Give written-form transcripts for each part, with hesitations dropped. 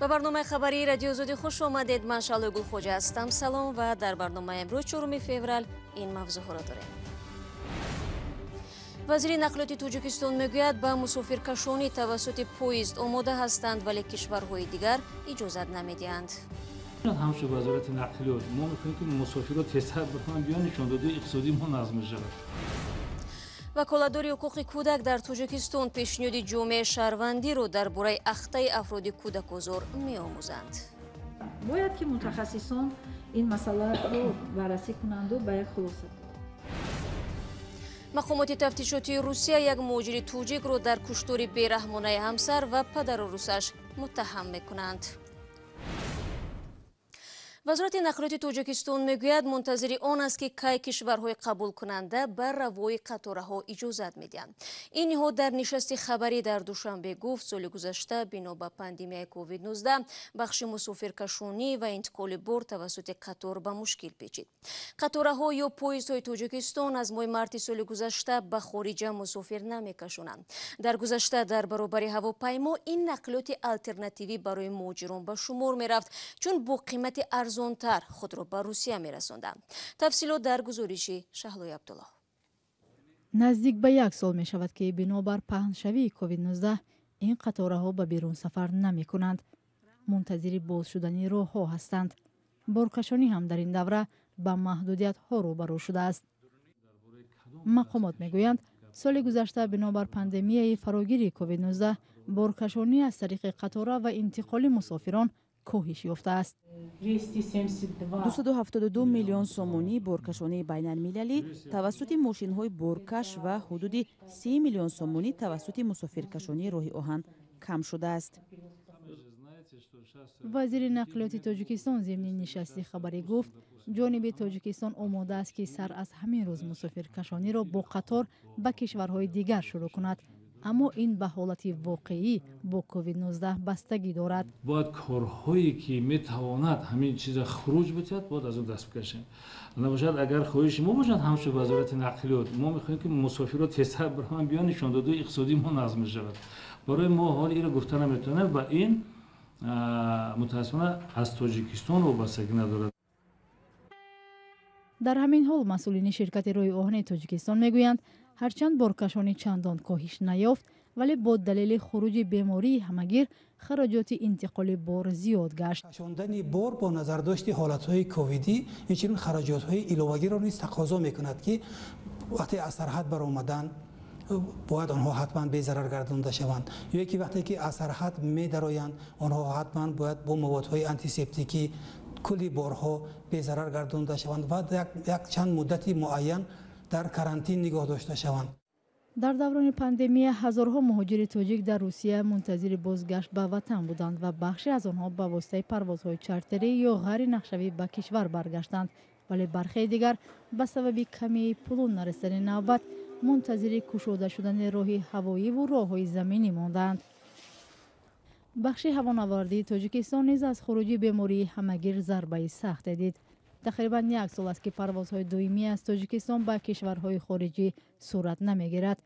ба барномаи хабарии радиои Озодӣ хуш омадед. Ман Шалои Гулхоҷа ҳастам. Салом ва дар барномаи имрӯз 4 феврал ин мавзӯъҳоро дорем. вазири нақлиёти Тоҷикистон мегӯяд ба мусофиркашонӣ тавассути поезд омода ҳастанд, вале кишварҳои дигар иҷозат намедиҳанд. ҳамши вазорати нақлиёт мо мехоҳем ки мусофирро тезтар бихоҳанд биён нишондодии иқтисодии мо назм мешавад. ваколатдори ҳуқуқи кӯдак дар Тоҷикистон пешниҳоди ҷомеаи шаҳрвандиро дар бораи ахтаи афроди кӯдакозор меомӯзанд. бояд ки мутахассисон ин масъаларо баррасӣ кунанду ба як хулоса. мақомоти тафтишотии Русия як муҳоҷири тоҷикро дар куштори бераҳмонаи ҳамсар ва падару русаш муттаҳам мекунанд. вазорати нақлиёти Тоҷикистон мегӯяд мунтазири он аст ки кай кишварҳои қабулкунанда ба равои қатораҳо иҷозат медиҳанд. ин ниҳод дар нишасти хабарӣ дар душанбе гуфт соли гузашта бино ба пандемияи COVID-19 бахши мусофиркашонӣ ва интиқоли бор тавассути қатор ба мушкил печид. қатораҳо ё поездҳои Тоҷикистон аз моҳи марти соли гузашта ба хориҷа мусофир намекашонанд. дар гузашта дар баробари ҳавопаймо ин нақлиёти алтернативӣ барои муҳоҷирон ба шумор мерафт, чун бо қимати арзонтар худро ба Русия мерасонданд. тафсилот дар гузориши Шаҳлои Абдуллоҳ. наздик ба як сол мешавад ки бино бар паҳншавии COVID-19 ин қатораҳо ба берун сафар намекунанд. мунтазири боз шудани роҳҳо ҳастанд. боркашонӣ ҳам дар ин давра ба маҳдудиятҳо рӯбарӯ шудааст. мақомот мегӯянд соли гузашта бино бар пандемияи фарогири COVID-19 боркашонӣ аз тариқи қатора ва интиқоли мусофирон коҳиш ёфтааст. 272 миллион сомонӣ боркашонии байналмилалӣ тавассути мошинҳои боркаш ва ҳудуди 30 миллион сомонӣ тавассути мусофиркашонии роҳи оҳан кам шудааст. вазири нақлиёти Тоҷикистон зимни нишасти хабарӣ гуфт, ҷониби Тоҷикистон омодааст ки сар аз ҳамин рӯз мусофиркашониро бо қатор ба кишварҳои дигар шурӯъ кунад. аммо ин ба ҳолати воқеӣ бо COVID-19 бастагӣ дорад. бояд корҳое ки метавонад ҳамин чиза хуруҷ битиҳад бояд аз он даст бикашем. набошад агар хоҳиши мо бошад ҳамши вазорати нақлиёт мо мехоҳем ки мусофирро тезтар бихоҳанд биён нишондодии иқтисодии мо назм мешавад. барои мо ҳоли иро гуфта наметавонем ва ин мутаассифона аз Тоҷикистон вобастагӣ надорад. дар ҳамин ҳол масъулини ширкати роҳи оҳани Тоҷикистон мегӯянд ҳарчанд боркашонӣ чандон коҳиш наёфт, вале бо далели хуруҷи бемории ҳамагир хароҷоти интиқоли бор зиёд гашт. кашондани бор бо назардошти ҳолатҳои ковидӣ инчунин хароҷотҳои иловагиро низ тақозо мекунад ки вақте аз сарҳад баромадан бояд онҳо ҳатман безарар гардонда шаванд, ё ки вақте ки аз сарҳад медароянд онҳо ҳатман бояд бо маводҳои антисептикӣ кулли борҳо безарар гардонда шаванд ва як чанд муддати муайян дар карантин нигоҳ дошта шаванд. дар даврони пандемия ҳазорҳо муҳоҷири тоҷик дар Русия мунтазири бозгашт ба ватан буданд ва бахше аз онҳо ба воситаи парвозҳои чартерӣ ё ғайри нақшавӣ ба кишвар баргаштанд, вале бархеи дигар ба сабаби камии пулу нарасидани навбат мунтазири кушода шудани роҳи ҳавоиву роҳҳои заминӣ мондаанд. бахши ҳавонавардии Тоҷикистон низ аз хуруҷи бемории ҳамагир зарбаи сахте дид. тақрибан як сол аст ки парвозҳои доимӣ аз Тоҷикистон ба кишварҳои хориҷӣ сурат намегирад.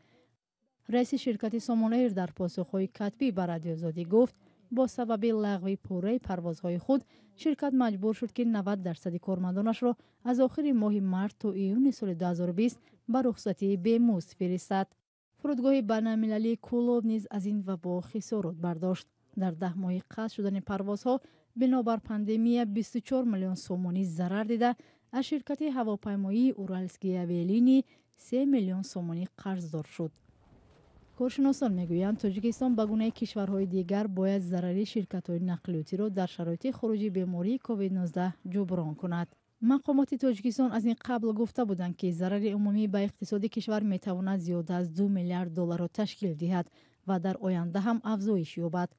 раиси ширкати Somon-Air дар посухҳои катбӣ ба радиои Озодӣ гуфт, бо сабаби лағви пурраи парвозҳои худ ширкат маҷбур шуд ки 90% кормандонашро аз охири моҳи март то июни соли 2020 ба рухсатии бемузд фиристад. фурудгоҳи байналмилалии Кулоб низ аз ин вабо хисорот бардошт. дар 10 моҳи қасд шудани парвозҳо бинобар пандемия 24 миллион сомонӣ зарар дида, аз ширкати ҳавопаймоии Уральские авиалинии 3 миллион сомонӣ қарздор шуд. коршиносон мегӯянд Тоҷикистон ба гунаи кишварҳои дигар бояд зарари ширкатҳои нақлиётиро дар шароити хуруҷи бемории COVID-19 ҷуброн кунад. мақомоти Тоҷикистон аз ин қабл гуфта буданд ки зарари умумӣ ба иқтисоди кишвар метавонад зиёда аз $2 миллиард ташкил диҳад ва дар оянда ҳам афзоиш ёбад.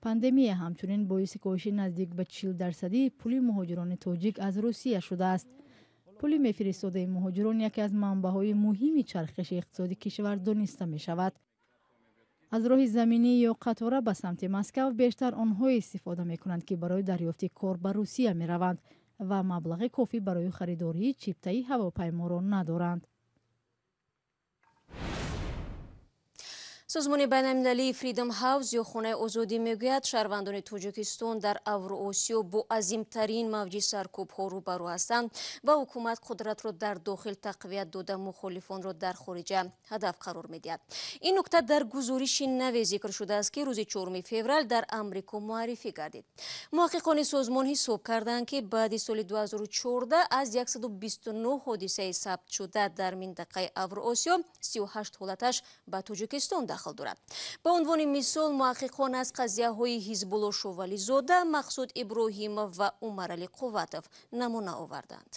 пандемия ҳамчунин боиси коҳиши наздик ба 40% пули муҳоҷирони тоҷик аз Русия шудааст. пули мефиристодаи муҳоҷирон яке аз манбаъҳои муҳими чархиши иқтисоди кишвар дониста мешавад. аз роҳи заминӣ ё қатора ба самти Москав бештар онҳо истифода мекунанд ки барои дарёфти кор ба Русия мераванд ва маблағи кофӣ барои харидории чиптаи ҳавопайморо надоранд. созмони байналмилалии Freedom House ё хонаи озодӣ мегӯяд шаҳрвандони Тоҷикистон дар Авроосиё бо азимтарин мавҷи саркӯбҳо рӯбарӯ ҳастанд ва ҳукумат қудратро дар дохил тақвият дода мухолифонро дар хориҷа ҳадаф қарор медиҳад. Ин нукта дар гузориши наве зикр шудааст ки рӯзи 4 феврал дар Амрико муаррифӣ гардид. муҳаққиқони созмон ҳисоб карданд ки баъди соли 2014 аз 129 ҳодисаи сабт шуда дар минтақаи Авроосиё 38 ҳолаташ ба Тоҷикистон дахл дорад. ба унвони мисол муҳаққиқон аз қазияҳои Ҳизбулло Шовализода, Мақсуд Иброҳимов ва Умарали Қувватов намуна оварданд.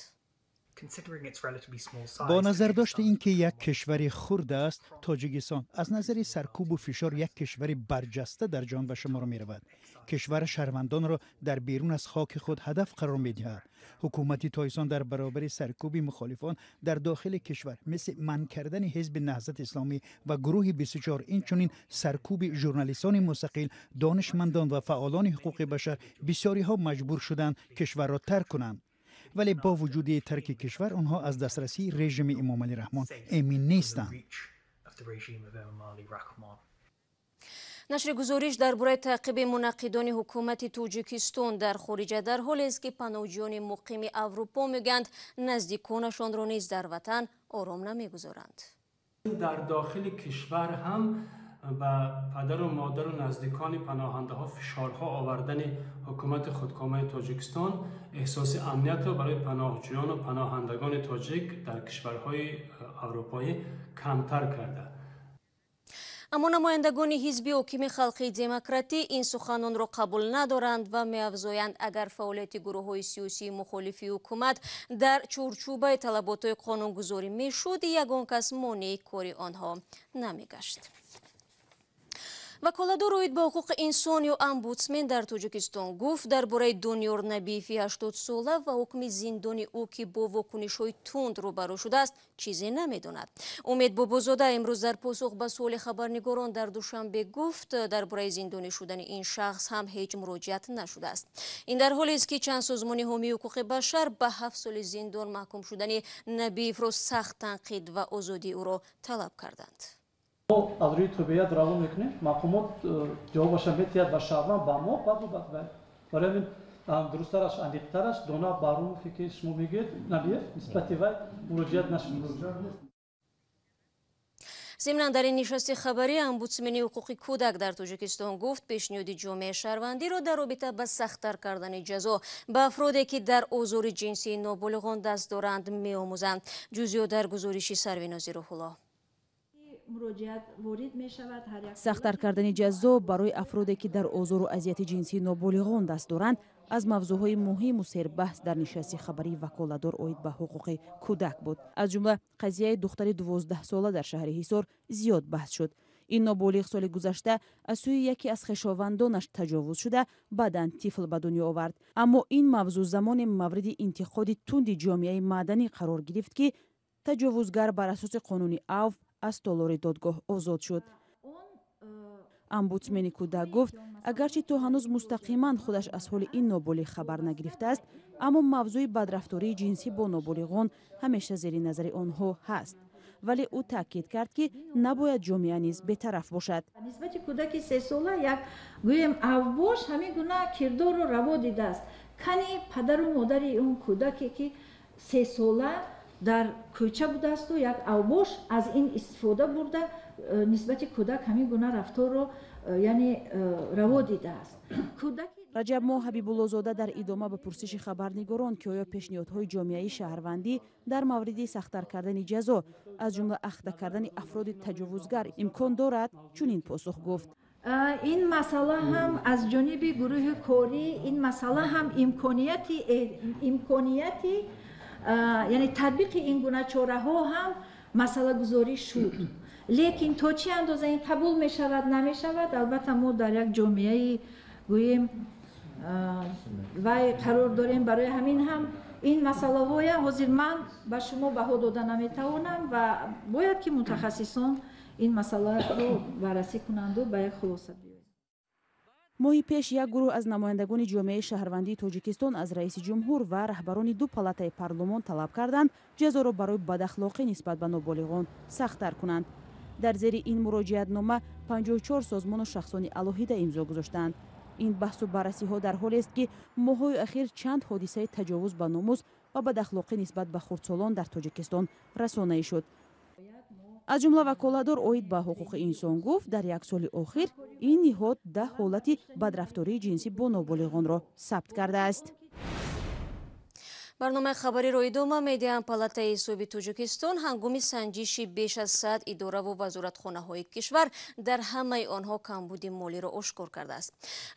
با نظر داشت اینکه یک کشور خرد است، تاجیکستان از نظر سرکوب و فشار یک کشور برجسته در جهان به شمار می رود. کشور شهروندان را در بیرون از خاک خود هدف قرار می دهد. حکومت تایسان در برابر سرکوب مخالفان در داخل کشور مثل منع کردن حزب نهضت اسلامی و گروه 24 اینچنین سرکوب ژورنالیستان مستقل، دانشمندان و فعالان حقوق بشر، بسیاری ها مجبور شدند کشور را ترک کنند. ولی با وجود ترک کشور آنها از دسترسی رژیم امام علی رحمان امین نیستند. нашри гузориш дар бораи таъқиби мунаққидони ҳукумати Тоҷикистон дар хориҷа дар ҳоле аст ки паноҳҷӯёни муқими Аврупо мегӯянд наздиконашонро низ дар ватан ором намегузоранд. дар дохили кишвар ҳам ба падару модару наздикони паноҳандаҳо фишорҳо овардани ҳукумати худкомаи Тоҷикистон эҳсоси амниятро барои паноҳҷӯёну паноҳандагони тоҷик дар кишварҳои аврупоӣ камтар карда. аммо намояндагони ҳизби ҳокими халқии демократӣ ин суханонро қабул надоранд ва меафзоянд агар фаъолияти гурӯҳҳои сиёсии мухолифи ҳукумат дар чорчӯбаи талаботҳои қонунгузорӣ мешуд, ягон кас монеи кори онҳо намегашт. ваколадори оид ба ҳуқуқи инсон ё омбудсмен дар Тоҷикистон гуфт дар бораи Дунёр Набиеви 80 сола ва ҳукми зиндони ӯ ки бо вокунишҳои тунд рӯбарӯ шудааст чизе намедонад. Умед Бобозода имрӯз дар посух ба суоли хабарнигорон дар Душанбе гуфт дар бораи зиндонӣ шудани ин шахс ҳам ҳеҷ муроҷиат нашудааст. ин дар ҳоле аст ки чанд созмони ҳомии ҳуқуқи башар ба 7 соли зиндон маҳкум шудани Набиевро сахт танқид ва озодии ӯро талаб карданд. ما از روی طبیعت روان میکنیم مقامات جواب باشه میتید و شهروند با ما برای همین درسترش اندیقترش دونا بارون فکر شما میگید نبیه نسبتی وی مراجعت نشمید. зимнан дар ин нишасти хабарӣ омбудсмени ҳуқуқи кӯдак дар Тоҷикистон гуфт пешниҳоди ҷомеаи шаҳрвандиро дар робита ба сахттар кардани ҷазо ба афроде ки дар озори ҷинсии ноболиғон даст доранд меомӯзанд. ҷузъиёт дар гузориши Сарвинозиру ҳоло. сахттар кардани ҷазо барои афроде ки дар озору азияти ҷинсии ноболиғон даст доранд аз мавзӯъҳои муҳиму сербаҳс дар нишасти хабарии ваколадор оид ба ҳуқуқи кӯдак буд. аз ҷумла қазияи духтари 12-сола дар шаҳри Ҳисор зиёд баҳс шуд. ин ноболиғ соли гузашта аз сӯи яке аз хешовандонаш таҷовуз шуда баъдан тифл ба дунё овард. аммо ин мавзӯъ замоне мавриди интиқоди тунди ҷомеаи маданӣ қарор гирифт ки таҷовузгар бар асоси қонуни авф аз толори додгоҳ озод шуд. омбудсмени кӯдак гуфт агарчи то ҳанӯз мустақиман худаш аз ҳоли ин ноболиғ хабар нагирифтааст, аммо мавзӯи бадрафтории ҷинсӣ бо ноболиғон ҳамеша зери назари онҳо ҳаст. вале ӯ таъкид кард ки набояд ҷомеа низ бетараф бошад. нисбати кӯдаки 3 сола як гӯем авбош ҳамин гуна кирдорро раво дидааст. кани падару модари он кӯдаке ки 3 сола дар кӯча будаасту як авбош аз ин истифода бурда нисбати кӯдак ҳамин гуна рафторро яъне раво дидааст. раҷабмоҳ ҳабибуллозода дар идома ба пурсиши хабарнигорон ки оё пешниҳодҳои ҷомеаи шаҳрвандӣ дар мавриди сахттар кардани ҷазо аз ҷумла ахта кардани афроди таҷовузгар имкон дорад чунин посух гуфт. ин масъала ҳам аз ҷониби гурӯҳи корӣ ин масъала ҳам имконияти яъне татбиқи ин гуна чораҳо ҳам масъалагузорӣ шуд. лекин то чӣ андоза ин қабул мешавад намешавад, албатта мо дар як ҷомеаи гӯем вай қарор дорем. барои ҳамин ҳам ин масъалаҳоя ҳозир ман ба шумо баҳо дода наметавонам ва бояд ки мутахассисон ин масъаларо баррасӣ кунанду ба як хулоса биёянд. моҳи пеш як гурӯҳ аз намояндагони ҷомеаи шаҳрвандии Тоҷикистон аз раиси ҷумҳур ва раҳбарони ду палатаи парлумон талаб карданд ҷазоро барои бадахлоқӣ нисбат ба ноболиғон сахттар кунанд. дар зери ин муроҷиатнома 54 созмону шахсони алоҳида имзо гузоштанд. ин баҳсу баррасиҳо дар ҳолест ки моҳҳои ахир чанд ҳодисаи таҷовуз ба номус ва бадахлоқӣ нисбат ба хурдсолон дар Тоҷикистон расонаӣ шуд. аз ҷумла ваколадор оид ба ҳуқуқи инсон гуфт, дар як соли охир ин ниҳод 10 ҳолати бадрафтории ҷинсӣ бо ноболиғонро сабт кардааст. барномаи хабариро идома медиҳам. Палатаи ҳисоби Тоҷикистон ҳангоми санҷиши беш аз 100 идораву вазоратхонаҳои кишвар дар ҳамаи онҳо камбуди молиро ошкор кардааст.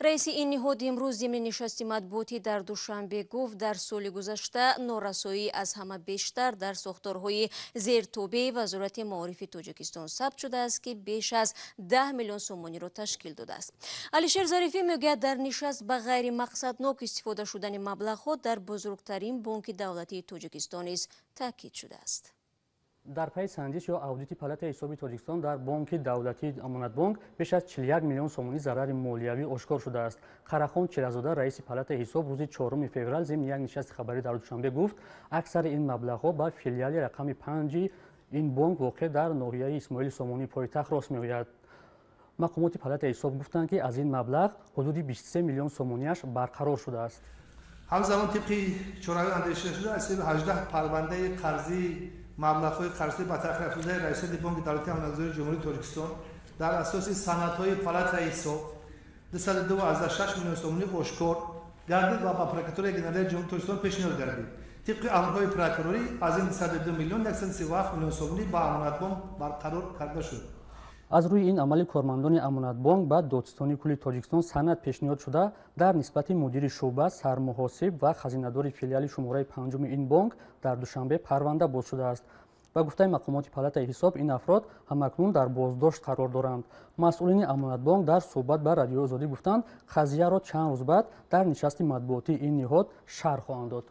раиси ин ниҳод имрӯз зимни нишасти матбуотӣ дар душанбе гуфт, дар соли гузашта норасоӣ аз ҳама бештар дар сохторҳои зертобеи вазорати маорифи Тоҷикистон сабт шудааст ки беш аз 10 миллион сомониро ташкил додааст. Алишер Зарифӣ мегӯяд, дар нишаст ба ғайри мақсаднок истифода шудани маблағҳо дар бузургтарин бонки давлатии Тоҷикистон низ таъкид шудааст. дар пай санҷиш ё аудити палатаи ҳисоби Тоҷикистон дар бонки давлатии Омонатбонк беш аз 41 миллион сомонӣ зарари молиявӣ ошкор шудааст. Қарахон Чиразода, раиси палатаи ҳисоб, рӯзи 4 феврал зимни як нишасти хабарӣ дар Душанбе гуфт, аксари ин маблағҳо ба филиали рақами 5 ин бонк воқеъ дар ноҳияи Исмоили Сомонии пойтахт рост меояд. мақомоти палатаи ҳисоб гуфтанд, ки аз ин маблағ ҳудуди 23 миллион сомонияш барқарор шудааст. ҳамзамон тибқи чораҳои андешида шуда аз 18 парвандаи қарзӣ маблағҳои қарзӣ ба тарафдории раисияти бонки давлатии амонатгузории ҷумҳурии Тоҷикистон дар асоси санадҳои палатаи ҳисоб 226 миллион сомонӣ ошкор гардид ва ба прокуратураи генералии ҷумҳурии Тоҷикистон пешниҳод гардид. тибқи амрҳои прокурорӣ аз ин 202 миллион 137 миллион сомонӣ ба амонатбонк барқарор карда шуд. аз рӯи ин амали кормандони Амонатбонк ба Додистони кулли Тоҷикистон санад пешниҳод шуда, дар нисбати мудири шуъба, сармуҳосиб ва хазинадори филиали шумораи 5 ин бонк дар Душанбе парванда боз шудааст. ба гуфтаи мақомоти палатаи ҳисоб, ин афрод ҳамакнун дар боздошт қарор доранд. масъулини Амонатбонк дар суҳбат ба Радиои Озодӣ гуфтанд, қазияро чанд рӯз баъд дар нишасти матбуотии ин ниҳод шарҳ хоҳанд дод.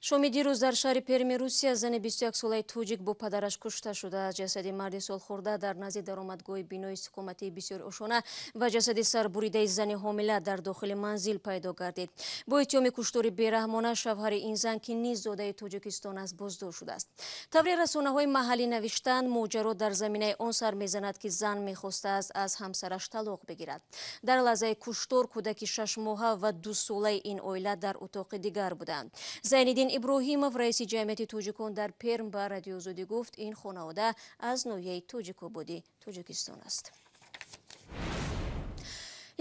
шоми дирӯз дар шаҳри Перми, Русия, зани 21 солаи тоҷик бо падараш кушта шуда. ҷасади марди солхӯрда дар назди даромадгоҳи бинои истиқоматии бисёр ошона ва ҷасади сарбуридаи зани ҳомила дар дохили манзил пайдо гардид. бо иттиҳоми куштори бераҳмона шавҳари ин зан, ки низ зодаи Тоҷикистон аст, боздошт шудааст. таври расонаҳои маҳаллӣ навиштанд, моҷаро дар заминаи он сар мезанад, ки зан мехостааст аз ҳамсараш талоқ бигирад. дар лаҳзаи куштор кӯдаки 6 моҳа ва 2 солаи ин оила дар утоқи дигар буданд. Зайниддин Иброҳимов, раиси ҷамъияти тоҷикон дар Перм, ба Радиои Озодӣ гуфт, ин хонавода аз ноҳияи Тоҷикободӣ Тоҷикистон аст.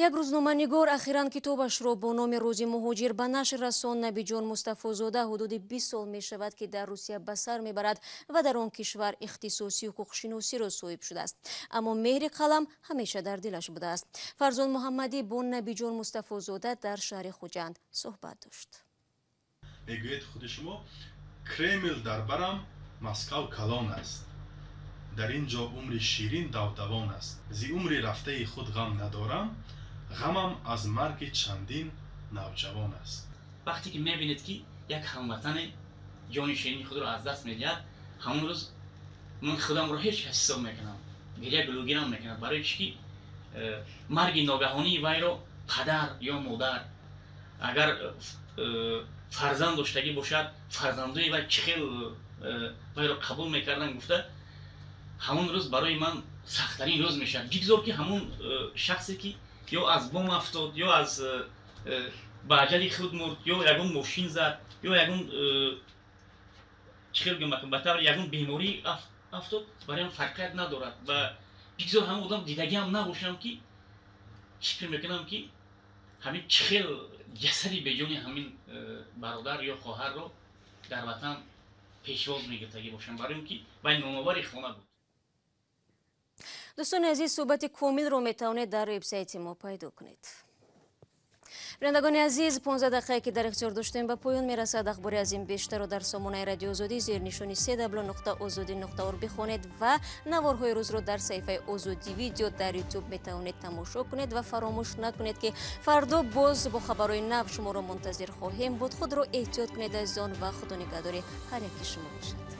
як рӯзноманигор ахиран китобашро бо номи Рӯзи муҳоҷир ба нашр расон. Набиҷон Мустафозода ҳудуди 20 сол мешавад, ки дар Русия ба сар мебарад ва дар он кишвар ихтисоси ҳуқуқшиносиро соҳиб шудааст. аммо меҳри қалам ҳамеша дар дилаш будааст. Фарзон Муҳаммадӣ бо Набиҷон Мустафозода дар шаҳри Хуҷанд суҳбат дошт. мегӯед худи шумо Кремл дар барам, Москав калон аст. дар ин ҷо умри ширин давдавон аст. зи умри рафтаи худ ғам надорам, ғамам аз марги чандин навҷавон аст. вақте ки мебинед ки як ҳамватане ҷони ширини худро аз даст медиҳад, ҳамон рӯз ман худамро ҳеҷ кас ҳисоб мекунам, гиря гулӯгирам мекунам, барои чи ки марги ногаҳонии вайро падар ё модар агар фарзанд доштагӣ бошад, фарзандои вай чӣ хел вайро қабул мекардан гуфта, ҳамон рӯз барои ман сахттарин рӯз мешавад. бигзор ки ҳамон шахсе ки ё аз бом афтод, ё аз ба аҷали худ мурд, ё ягон мошин зад, ё ягон чӣ хел гӯям ба таври ягон беморӣ афтод, барои ман фарқият надорад. ва бигзор ҳамон одам дидагиам набошам, ки фикр мекунам ки ҳамин чӣ хел ҷасади беҷони ҳамин бародар ё хоҳарро дар ватан пешвоз мегиртагӣ бошам, барои он ки вай номовари хона буд. дӯстони азиз, суҳбати комилро метавонед дар вебсайти мо пайдо кунед. бинандагони азиз, 15 дақиқае ки дар ихтиёр доштем ба поён мерасад. ахбори аз ин бештарро дар сомонаи Радиои Озодӣ зернишони www.ozodi.org бихонед ва наворҳои рӯзро дар саҳифаи Озодӣ видео дар YouTube метавонед тамошо кунед ва фаромӯш накунед ки фардо боз бо хабарҳои нав шуморо мунтазир хоҳем буд. худро эҳтиёт кунед азизон ва худо нигаҳдори ҳар яки шумо бошад.